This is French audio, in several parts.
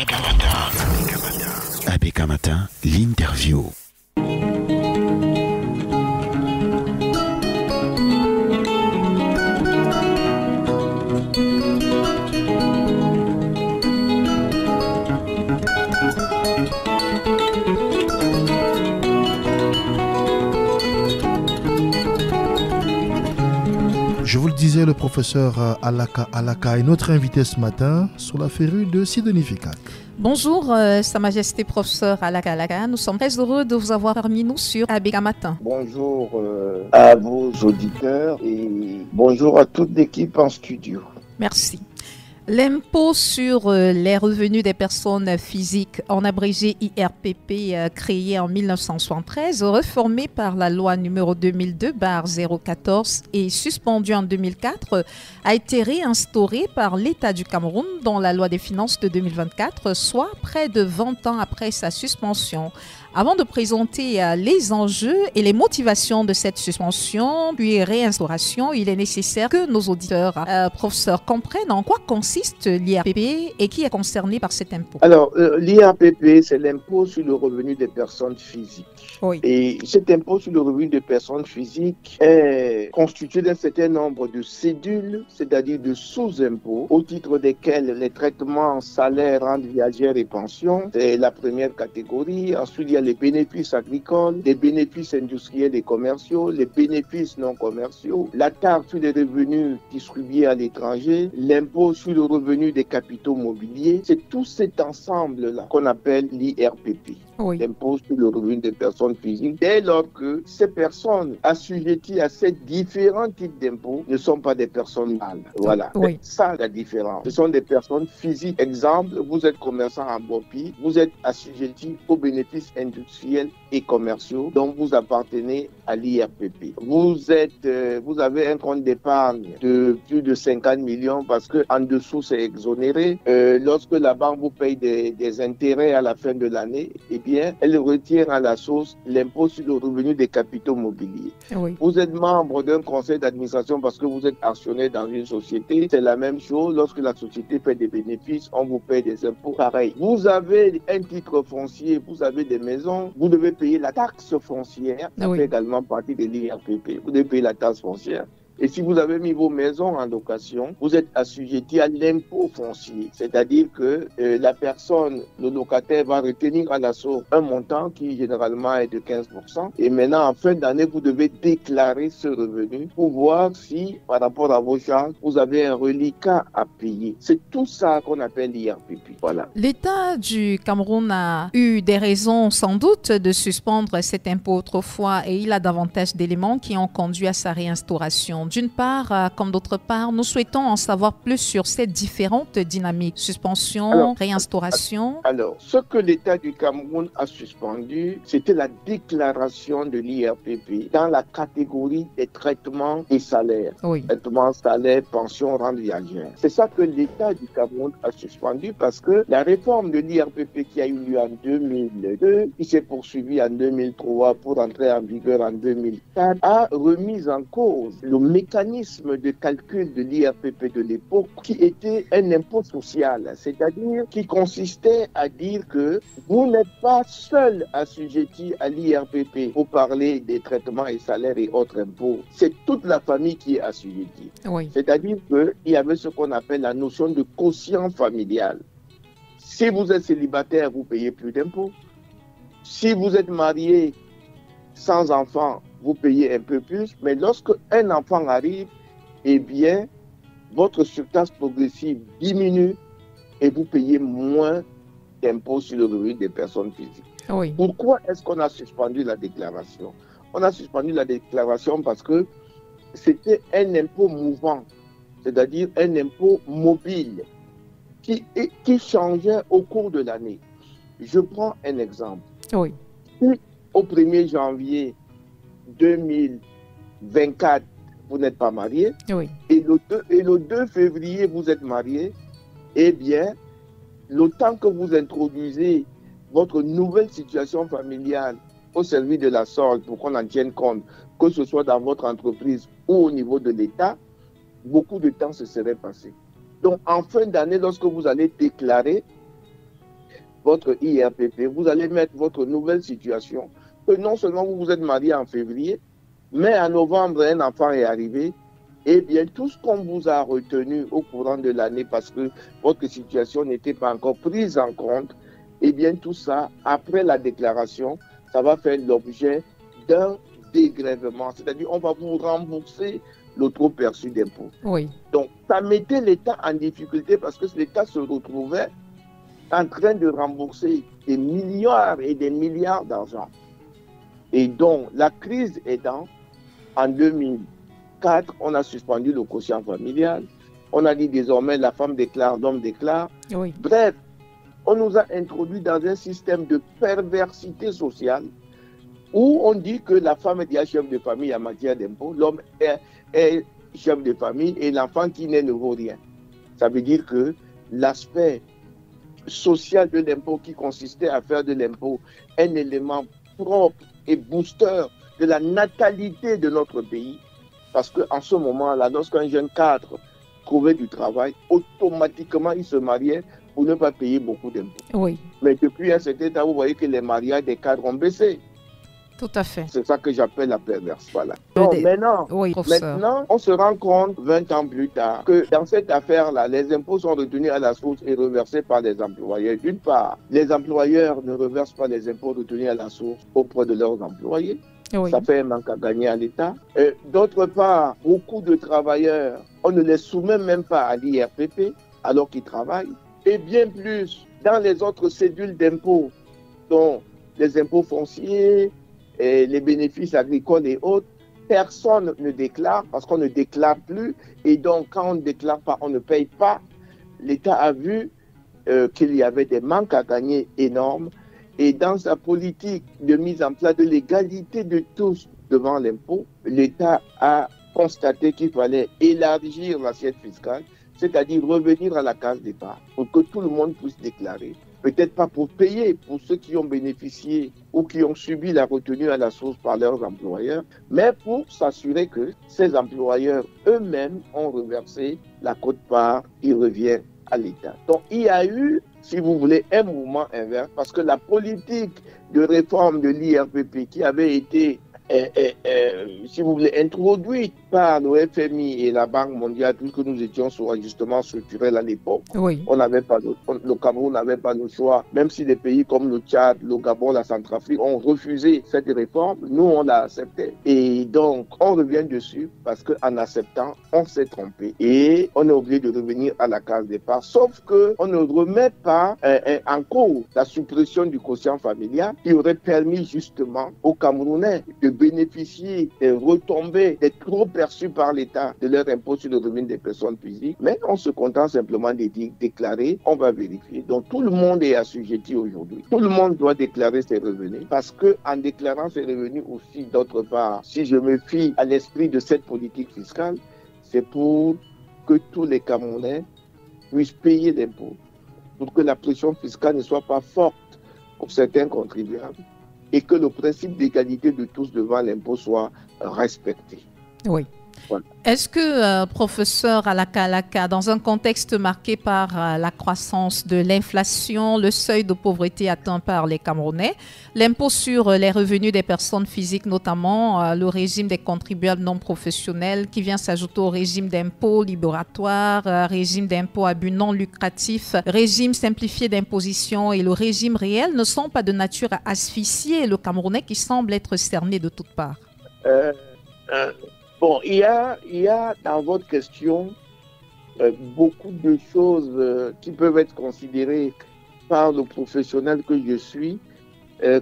ABK Matin, l'interview. Je vous le disais, le professeur Alaka est notre invité ce matin sur la férue de Sidonie Fikak. Bonjour, Sa Majesté professeur Alaka. Nous sommes très heureux de vous avoir parmi nous sur ABK Matin. Bonjour à vos auditeurs et bonjour à toute l'équipe en studio. Merci. L'impôt sur les revenus des personnes physiques, en abrégé IRPP, créé en 1973, réformé par la loi numéro 2002/014 et suspendu en 2004, a été réinstauré par l'État du Cameroun dans la loi des finances de 2024, soit près de 20 ans après sa suspension. Avant de présenter les enjeux et les motivations de cette suspension puis réinstauration, il est nécessaire que nos auditeurs, professeurs, comprennent en quoi consiste l'IRPP et qui est concerné par cet impôt. Alors, l'IRPP, c'est l'impôt sur le revenu des personnes physiques. Oui. Et cet impôt sur le revenu des personnes physiques est constitué d'un certain nombre de cédules, c'est-à-dire de sous-impôts, au titre desquels les traitements salaires, rentes viagères et pensions, c'est la première catégorie. Ensuite, il y a les bénéfices agricoles, les bénéfices industriels et commerciaux, les bénéfices non commerciaux, la taxe sur les revenus distribués à l'étranger, l'impôt sur le revenu des capitaux mobiliers. C'est tout cet ensemble-là qu'on appelle l'IRPP. Oui. L'impôt sur le revenu des personnes physiques, dès lors que ces personnes assujetties à ces différents types d'impôts ne sont pas des personnes morales. Voilà, Oui. c'est ça la différence. Ce sont des personnes physiques. Exemple, vous êtes commerçant en Bopi, vous êtes assujetti aux bénéfices industriels et commerciaux dont vous appartenez à l'IRPP. Vous avez un compte d'épargne de plus de 50 millions parce que en dessous c'est exonéré. Lorsque la banque vous paye des intérêts à la fin de l'année, eh bien, elle retire à la source l'impôt sur le revenu des capitaux mobiliers. Oui. Vous êtes membre d'un conseil d'administration parce que vous êtes actionnaire dans une société. C'est la même chose. Lorsque la société fait des bénéfices, on vous paye des impôts. Pareil. Vous avez un titre foncier, vous avez des maisons, vous devez payer la taxe foncière. Ça fait également partie de l'IRPP. Vous devez payer la taxe foncière. Et si vous avez mis vos maisons en location, vous êtes assujetti à l'impôt foncier. C'est-à-dire que la personne, le locataire, va retenir à la source un montant qui généralement est de 15%. Et maintenant, en fin d'année, vous devez déclarer ce revenu pour voir si, par rapport à vos charges, vous avez un reliquat à payer. C'est tout ça qu'on appelle l'IRPP. Voilà. L'État du Cameroun a eu des raisons sans doute de suspendre cet impôt autrefois et il a davantage d'éléments qui ont conduit à sa réinstauration. D'une part, comme d'autre part, nous souhaitons en savoir plus sur ces différentes dynamiques. Suspension, réinstauration. Alors, ce que l'État du Cameroun a suspendu, c'était la déclaration de l'IRPP dans la catégorie des traitements et salaires. Oui. Traitements, salaires, pensions, rentes viagères. C'est ça que l'État du Cameroun a suspendu parce que la réforme de l'IRPP qui a eu lieu en 2002, qui s'est poursuivie en 2003 pour entrer en vigueur en 2004, a remis en cause le mécanisme de calcul de l'IRPP de l'époque qui était un impôt social, c'est-à-dire qui consistait à dire que vous n'êtes pas seul assujetti à l'IRPP pour parler des traitements et salaires et autres impôts. C'est toute la famille qui est assujettie. Oui. C'est-à-dire qu'il y avait ce qu'on appelle la notion de quotient familial. Si vous êtes célibataire, vous payez plus d'impôts. Si vous êtes marié sans enfant, vous payez un peu plus, mais lorsque un enfant arrive, eh bien, votre surtaxe progressive diminue et vous payez moins d'impôts sur le revenu des personnes physiques. Oui. Pourquoi est-ce qu'on a suspendu la déclaration? On a suspendu la déclaration parce que c'était un impôt mouvant, c'est-à-dire un impôt mobile qui changeait au cours de l'année. Je prends un exemple. Oui. Si au 1er janvier 2024, vous n'êtes pas marié, Oui. et le 2 février, vous êtes marié, eh bien, le temps que vous introduisez votre nouvelle situation familiale au service de la solde pour qu'on en tienne compte, que ce soit dans votre entreprise ou au niveau de l'État, beaucoup de temps se serait passé. Donc, en fin d'année, lorsque vous allez déclarer, votre IRPP, vous allez mettre votre nouvelle situation, que non seulement vous vous êtes marié en février, mais en novembre, un enfant est arrivé, eh bien, tout ce qu'on vous a retenu au courant de l'année parce que votre situation n'était pas encore prise en compte, eh bien, tout ça, après la déclaration, ça va faire l'objet d'un dégrèvement. C'est-à-dire, on va vous rembourser le trop perçu d'impôt. Oui. Donc, ça mettait l'État en difficulté parce que l'État se retrouvait en train de rembourser des milliards et des milliards d'argent. Et donc, la crise aidant, en 2004, on a suspendu le quotient familial. On a dit désormais la femme déclare, l'homme déclare. Oui. Bref, on nous a introduit dans un système de perversité sociale où on dit que la femme est déjà chef de famille en matière d'impôt, l'homme est chef de famille et l'enfant qui naît ne vaut rien. Ça veut dire que l'aspect social de l'impôt qui consistait à faire de l'impôt un élément propre et booster de la natalité de notre pays, parce qu'en ce moment-là, lorsqu'un jeune cadre trouvait du travail, automatiquement il se mariait pour ne pas payer beaucoup d'impôts. Oui. Mais depuis un certain temps, vous voyez que les mariages des cadres ont baissé. Tout à fait. C'est ça que j'appelle la perverse. Voilà. Donc, maintenant, on se rend compte, 20 ans plus tard, que dans cette affaire-là, les impôts sont retenus à la source et reversés par les employeurs. D'une part, les employeurs ne reversent pas les impôts retenus à la source auprès de leurs employés. Oui. Ça fait un manque à gagner à l'État. D'autre part, beaucoup de travailleurs, on ne les soumet même pas à l'IRPP alors qu'ils travaillent. Et bien plus, dans les autres cédules d'impôts, dont les impôts fonciers, et les bénéfices agricoles et autres, personne ne déclare parce qu'on ne déclare plus. Et donc, quand on ne déclare pas, on ne paye pas. L'État a vu qu'il y avait des manques à gagner énormes. Et dans sa politique de mise en place de l'égalité de tous devant l'impôt, l'État a constaté qu'il fallait élargir l'assiette fiscale, c'est-à-dire revenir à la case départ pour que tout le monde puisse déclarer. Peut-être pas pour payer pour ceux qui ont bénéficié ou qui ont subi la retenue à la source par leurs employeurs, mais pour s'assurer que ces employeurs eux-mêmes ont reversé la quote-part qui revient à l'État. Donc il y a eu, si vous voulez, un mouvement inverse parce que la politique de réforme de l'IRPP qui avait été si vous voulez, introduite par le FMI et la Banque mondiale, puisque nous étions sur ajustement structurel à l'époque. Oui. On n'avait pas le Cameroun n'avait pas le choix, même si des pays comme le Tchad, le Gabon, la Centrafrique ont refusé cette réforme, nous on l'a accepté. Et donc on revient dessus parce qu'en acceptant, on s'est trompé et on est obligé de revenir à la case départ. Sauf qu'on ne remet pas en cause la suppression du quotient familial qui aurait permis justement aux Camerounais de bénéficier des retombées, des trop perçus par l'État de leur impôt sur le revenu des personnes physiques. Mais on se contente simplement de déclarer, on va vérifier. Donc tout le monde est assujetti aujourd'hui. Tout le monde doit déclarer ses revenus parce qu'en déclarant ses revenus aussi, d'autre part, si je me fie à l'esprit de cette politique fiscale, c'est pour que tous les Camerounais puissent payer l'impôt, pour que la pression fiscale ne soit pas forte pour certains contribuables et que le principe d'égalité de tous devant l'impôt soit respecté. Oui. Voilà. Est-ce que, professeur Alaka, dans un contexte marqué par la croissance de l'inflation, le seuil de pauvreté atteint par les Camerounais, l'impôt sur les revenus des personnes physiques, notamment le régime des contribuables non professionnels qui vient s'ajouter au régime d'impôt libératoire, régime d'impôt à but non lucratif, régime simplifié d'imposition et le régime réel ne sont pas de nature à asphyxier le Camerounais qui semble être cerné de toutes parts? Bon, il y a dans votre question beaucoup de choses qui peuvent être considérées par le professionnel que je suis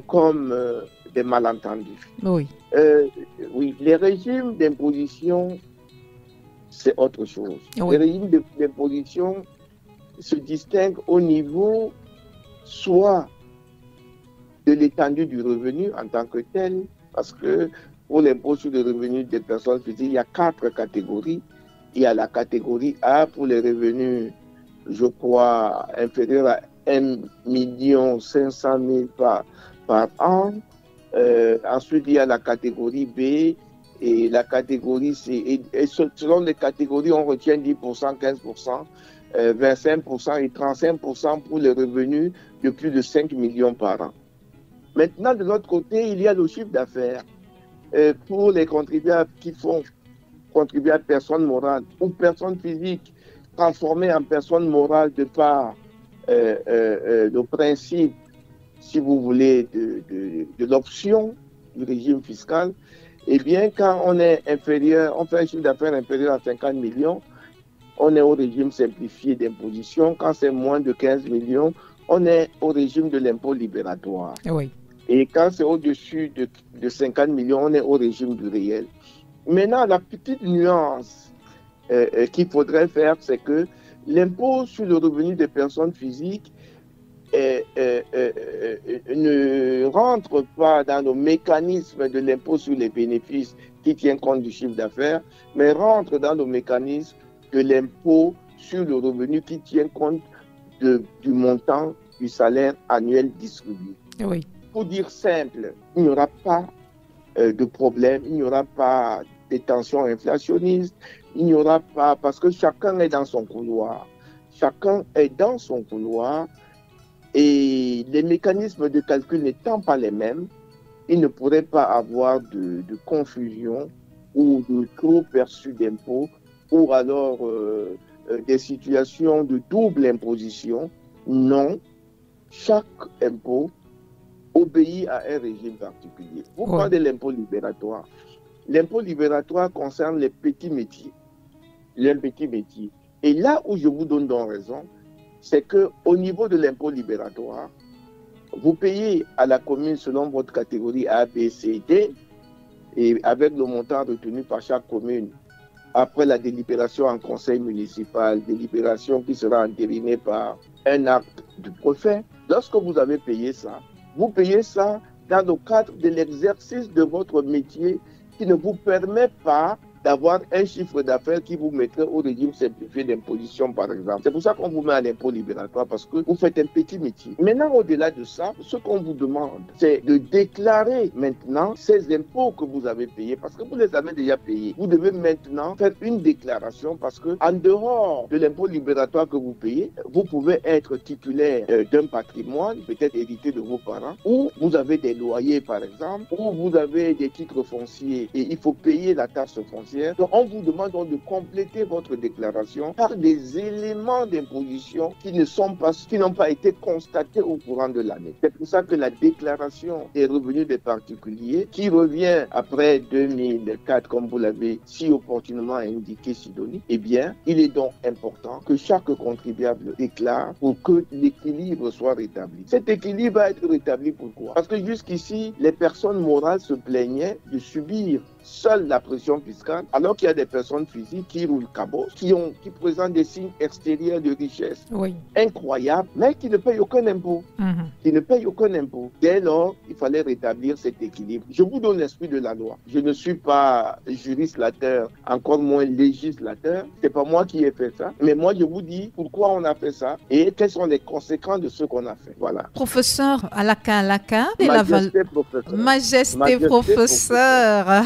comme des malentendus. Oui. Oui, les régimes d'imposition, c'est autre chose. Oui. Les régimes d'imposition se distinguent au niveau soit de l'étendue du revenu en tant que tel, parce que pour l'impôt sur le revenu des personnes physiques, il y a 4 catégories. Il y a la catégorie A pour les revenus, je crois, inférieurs à 1 500 000 par an. Ensuite, il y a la catégorie B et la catégorie C. Et selon les catégories, on retient 10%, 15%. 25% et 35% pour les revenus de plus de 5 millions par an. Maintenant, de l'autre côté, il y a le chiffre d'affaires. Pour les contribuables qui font contribuables personnes morales ou personnes physiques transformées en personnes morales de par le principe, si vous voulez, de l'option du régime fiscal, eh bien, quand on est inférieur, on fait un chiffre d'affaires inférieur à 50 millions, on est au régime simplifié d'imposition. Quand c'est moins de 15 millions, on est au régime de l'impôt libératoire. Oui. Et quand c'est au-dessus de 50 millions, on est au régime du réel. Maintenant, la petite nuance qu'il faudrait faire, c'est que l'impôt sur le revenu des personnes physiques ne rentre pas dans le mécanisme de l'impôt sur les bénéfices qui tient compte du chiffre d'affaires, mais rentre dans le mécanisme de l'impôt sur le revenu qui tient compte du montant du salaire annuel distribué. Oui. Pour dire simple, il n'y aura pas de problème, il n'y aura pas de tensions inflationnistes, il n'y aura pas, parce que chacun est dans son couloir. Chacun est dans son couloir et les mécanismes de calcul n'étant pas les mêmes, il ne pourrait pas avoir de confusion ou de trop perçu d'impôts ou alors des situations de double imposition. Non, chaque impôt obéit à un régime particulier. Vous parlez de l'impôt libératoire. L'impôt libératoire concerne les petits métiers. Les petits métiers. Et là où je vous donne donc raison, c'est qu'au niveau de l'impôt libératoire, vous payez à la commune selon votre catégorie A, B, C, D, et avec le montant retenu par chaque commune, après la délibération en conseil municipal, délibération qui sera entérinée par un acte du préfet. Lorsque vous avez payé ça, vous payez ça dans le cadre de l'exercice de votre métier qui ne vous permet pas d'avoir un chiffre d'affaires qui vous mettrait au régime simplifié d'imposition, par exemple. C'est pour ça qu'on vous met à l'impôt libératoire, parce que vous faites un petit métier. Maintenant, au-delà de ça, ce qu'on vous demande, c'est de déclarer maintenant ces impôts que vous avez payés, parce que vous les avez déjà payés. Vous devez maintenant faire une déclaration, parce que en dehors de l'impôt libératoire que vous payez, vous pouvez être titulaire d'un patrimoine, peut-être hérité de vos parents, ou vous avez des loyers, par exemple, ou vous avez des titres fonciers, et il faut payer la taxe foncière. Donc, on vous demande donc de compléter votre déclaration par des éléments d'imposition qui n'ont pas été constatés au courant de l'année. C'est pour ça que la déclaration des revenus des particuliers, qui revient après 2004, comme vous l'avez si opportunément indiqué, Sidonie, eh bien, il est donc important que chaque contribuable déclare pour que l'équilibre soit rétabli. Cet équilibre va être rétabli pourquoi? Parce que jusqu'ici, les personnes morales se plaignaient de subir seule la pression fiscale, alors qu'il y a des personnes physiques qui roulent cabot, qui présentent des signes extérieurs de richesse incroyables, mais qui ne payent aucun impôt. Qui ne payent aucun impôt. Dès lors, il fallait rétablir cet équilibre. Je vous donne l'esprit de la loi. Je ne suis pas jurislateur, encore moins législateur. C'est pas moi qui ai fait ça. Mais moi, je vous dis pourquoi on a fait ça et quelles sont les conséquences de ce qu'on a fait. Voilà. Professeur Alaka, Majesté professeur.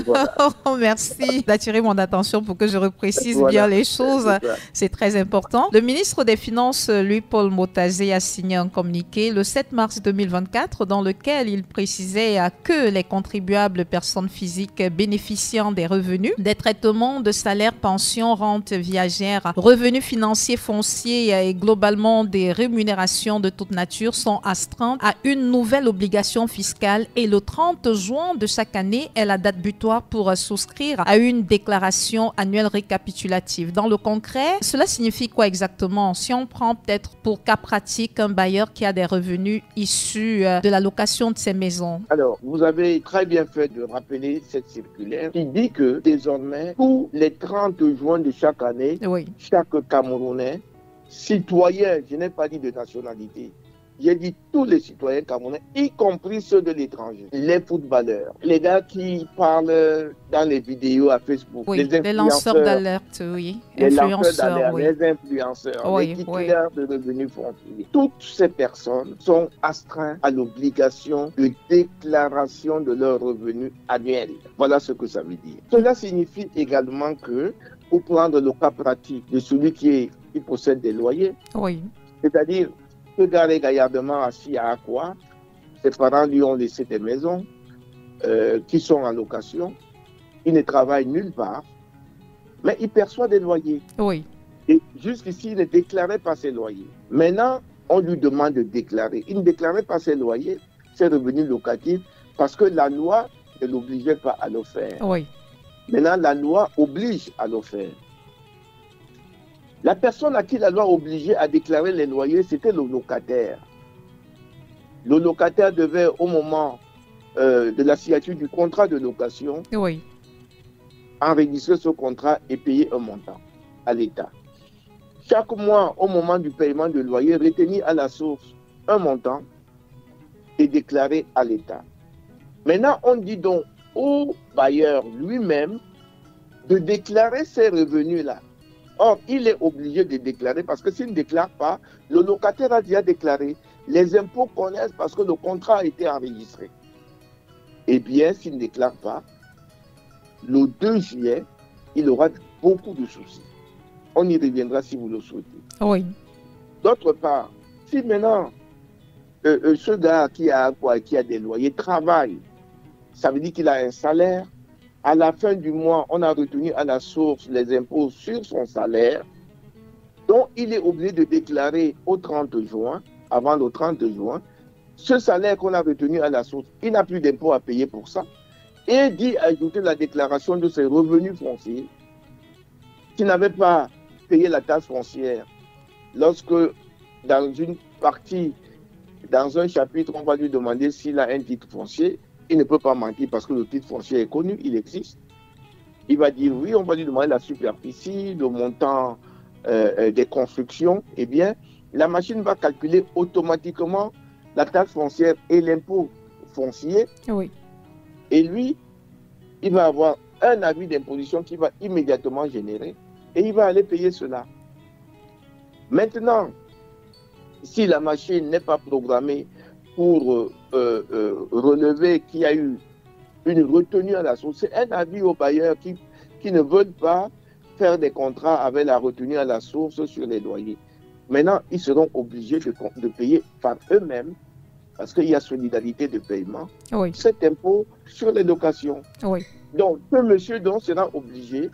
Voilà. Oh, merci d'attirer mon attention pour que je reprécise bien les choses. C'est très important. Le ministre des Finances, Louis-Paul Motazé, a signé un communiqué le 7 mars 2024 dans lequel il précisait que les contribuables personnes physiques bénéficiant des revenus, des traitements de salaire, pension, rente viagère, revenus financiers fonciers et globalement des rémunérations de toute nature sont astreints à une nouvelle obligation fiscale et le 30 juin de chaque année est la date butoir pour souscrire à une déclaration annuelle récapitulative. Dans le concret, cela signifie quoi exactement? Si on prend peut-être pour cas pratique un bailleur qui a des revenus issus de la location de ses maisons. Alors, vous avez très bien fait de rappeler cette circulaire qui dit que désormais, tous les 30 juin de chaque année, chaque Camerounais, citoyen, je n'ai pas dit de nationalité, j'ai dit tous les citoyens camerounais, y compris ceux de l'étranger, les footballeurs, les gars qui parlent dans les vidéos à Facebook, les lanceurs d'alerte, les influenceurs, les titulaires de revenus fonciers. Toutes ces personnes sont astreintes à l'obligation de déclaration de leurs revenus annuels. Voilà ce que ça veut dire. Cela signifie également que, pour prendre le cas pratique de celui qui est qui possèdent des loyers. Oui. C'est-à-dire, ce gars est gaillardement assis à Aqua, ses parents lui ont laissé des maisons qui sont en location. Il ne travaille nulle part, mais il perçoit des loyers. Oui. Et jusqu'ici, il ne déclarait pas ses loyers. Maintenant, on lui demande de déclarer. Il ne déclarait pas ses loyers, ses revenus locatifs, parce que la loi ne l'obligeait pas à le faire. Oui. Maintenant, la loi oblige à le faire. La personne à qui la loi obligeait à déclarer les loyers, c'était le locataire. Le locataire devait, au moment de la signature du contrat de location, Oui. enregistrer ce contrat et payer un montant à l'État. Chaque mois, au moment du paiement de loyer, retenir à la source un montant et déclarer à l'État. Maintenant, on dit donc au bailleur lui-même de déclarer ces revenus-là. Or, il est obligé de déclarer parce que s'il ne déclare pas, le locataire a déjà déclaré. Les impôts connaissent parce que le contrat a été enregistré. Eh bien, s'il ne déclare pas, le 2 juillet, il aura beaucoup de soucis. On y reviendra si vous le souhaitez. Oui. D'autre part, si maintenant ce gars qui a des loyers travaille, ça veut dire qu'il a un salaire. À la fin du mois, on a retenu à la source les impôts sur son salaire. Donc, il est obligé de déclarer au 30 juin, avant le 30 juin, ce salaire qu'on a retenu à la source. Il n'a plus d'impôts à payer pour ça. Et d'y ajouter la déclaration de ses revenus fonciers, qui n'avait pas payé la taxe foncière. Lorsque, dans une partie, dans un chapitre, on va lui demander s'il a un titre foncier, il ne peut pas mentir parce que le titre foncier est connu, il existe. Il va dire oui, on va lui demander la superficie, le montant des constructions. Eh bien, la machine va calculer automatiquement la taxe foncière et l'impôt foncier. Oui. Et lui, il va avoir un avis d'imposition qui va immédiatement générer et il va aller payer cela. Maintenant, si la machine n'est pas programmée pour relever qu'il y a eu une retenue à la source, c'est un avis aux bailleurs qui ne veulent pas faire des contrats avec la retenue à la source sur les loyers. Maintenant, ils seront obligés de payer par eux-mêmes, parce qu'il y a solidarité de paiement, Oui. cet impôt sur les locations. Oui. Donc, ce monsieur sera obligé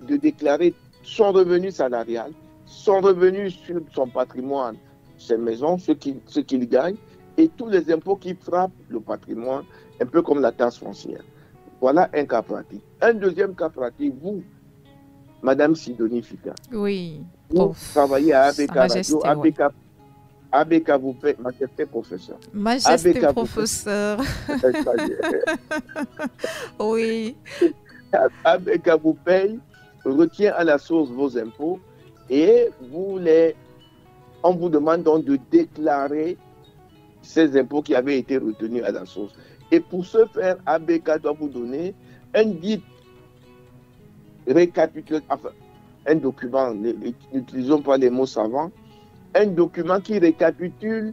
de déclarer son revenu salarial, son revenu sur son patrimoine, ses maisons, ce qu'il gagne, et tous les impôts qui frappent le patrimoine, un peu comme la taxe foncière. Voilà un cas pratique. Un deuxième cas pratique, vous, Madame Sidonie Fika, Oui. vous travaillez à ABK Majesté, Radio, oui. ABK vous paye, Majesté professeur. Majesté ABK professeur. Oui. ABK vous paye, retient à la source vos impôts et on vous demande donc de déclarer ces impôts qui avaient été retenus à la source. Et pour ce faire, ABK doit vous donner un guide récapitulatif, un document, n'utilisons pas les mots savants, un document qui récapitule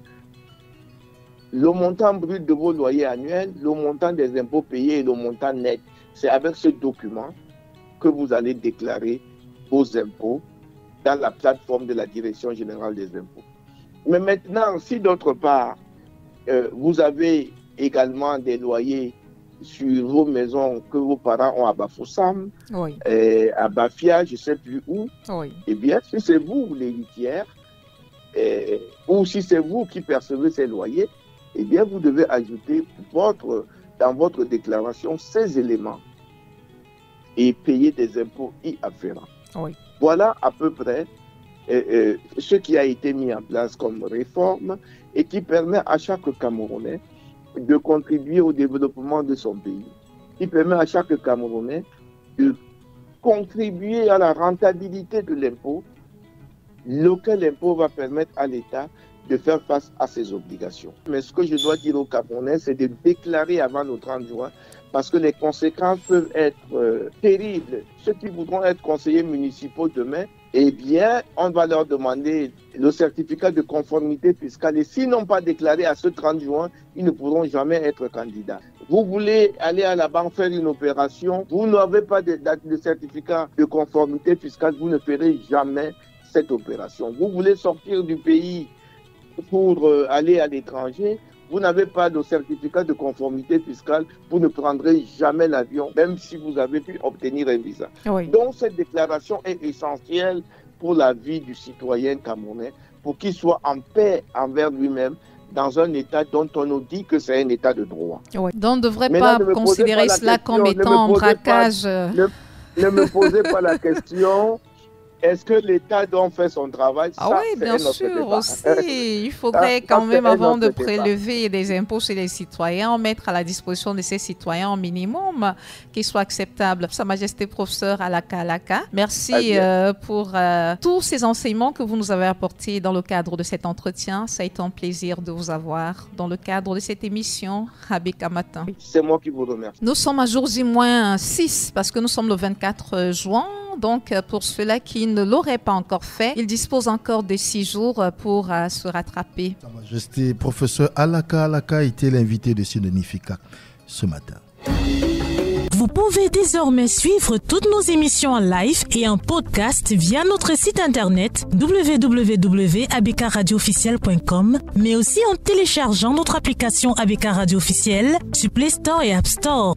le montant brut de vos loyers annuels, le montant des impôts payés et le montant net. C'est avec ce document que vous allez déclarer vos impôts dans la plateforme de la Direction générale des impôts. Mais maintenant, si d'autre part, vous avez également des loyers sur vos maisons que vos parents ont à Bafoussam, Oui. à Bafia, je ne sais plus où, Oui. eh bien, si c'est vous l'héritière, ou si c'est vous qui percevez ces loyers, eh bien, vous devez ajouter dans votre déclaration ces éléments et payer des impôts y afférents. Oui. Voilà à peu près ce qui a été mis en place comme réforme et qui permet à chaque Camerounais de contribuer au développement de son pays, qui permet à chaque Camerounais de contribuer à la rentabilité de l'impôt, lequel impôt va permettre à l'État de faire face à ses obligations. Mais ce que je dois dire aux Camerounais, c'est de déclarer avant le 30 juin, parce que les conséquences peuvent être terribles. Ceux qui voudront être conseillers municipaux demain, eh bien, on va leur demander le certificat de conformité fiscale. Et s'ils n'ont pas déclaré à ce 30 juin, ils ne pourront jamais être candidats. Vous voulez aller à la banque faire une opération, vous n'avez pas de certificat de conformité fiscale, vous ne ferez jamais cette opération. Vous voulez sortir du pays pour aller à l'étranger, vous n'avez pas de certificat de conformité fiscale, vous ne prendrez jamais l'avion, même si vous avez pu obtenir un visa. Oui. Donc cette déclaration est essentielle pour la vie du citoyen camerounais, pour qu'il soit en paix envers lui-même, dans un État dont on nous dit que c'est un État de droit. Oui. Donc on ne devrait Maintenant, pas considérer cela comme étant un braquage. Ne me posez pas la question. Est-ce que l'État doit faire son travail? Oui, bien sûr, aussi. Il faudrait quand même, avant de prélever des impôts chez les citoyens, mettre à la disposition de ces citoyens un minimum qui soit acceptable. Sa Majesté professeur Alaka Alaka, merci pour tous ces enseignements que vous nous avez apportés dans le cadre de cet entretien. Ça a été un plaisir de vous avoir dans le cadre de cette émission Abeka Matin. C'est moi qui vous remercie. Nous sommes à jour J-6 parce que nous sommes le 24 juin. Donc, pour ceux-là qui ne l'auraient pas encore fait, ils disposent encore de 6 jours pour se rattraper. Sa Majesté professeur Alaka Alaka était l'invité de Sidonifica ce matin. Vous pouvez désormais suivre toutes nos émissions en live et en podcast via notre site internet www.abekaradioofficiel.com, mais aussi en téléchargeant notre application Abeka Radio Officiel sur Play Store et App Store.